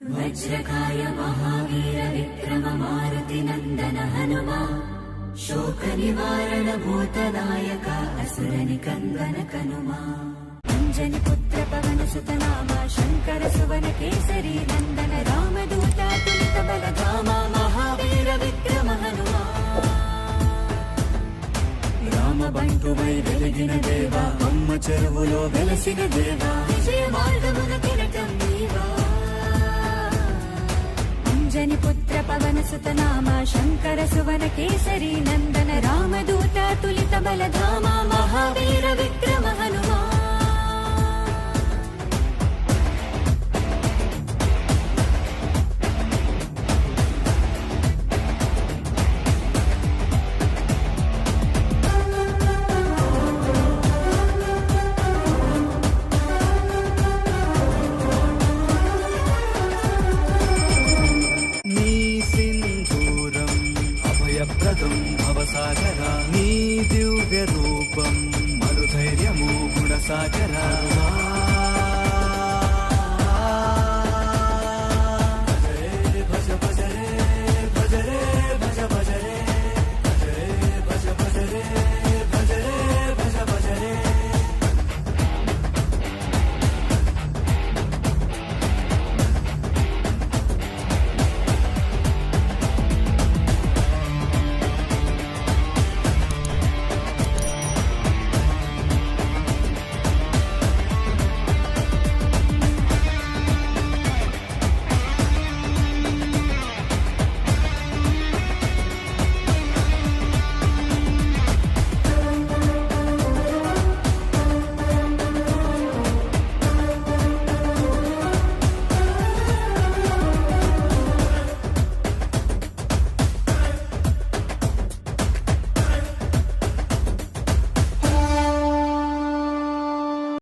वज्रकाय महावीर विक्रम मारुति नंदन हनुमा शोक निवारण भूतनायक असुर निकंदन कनुमा अंजनी पुत्र पवन सुत नामा शंकर सुवन केसरी नंदन रामदूत तुलित बलधामा महावीर विक्रम हनुमा రామ బంటువై వెలిగిన దేవా అమ్మ చెరువులో వెలసిన దేవా విజయ మార్గమున కిరటం నీవా అంజని పుత్ర పవన సుత నామ శంకర సువన కేసరి నందన రామదూత తులిత బలధామ మహావీర విక్రమ హనుమా ప్రదం భవసాగరా నీ దివ్య రూపం మరుధైర్యము గుణసాగరా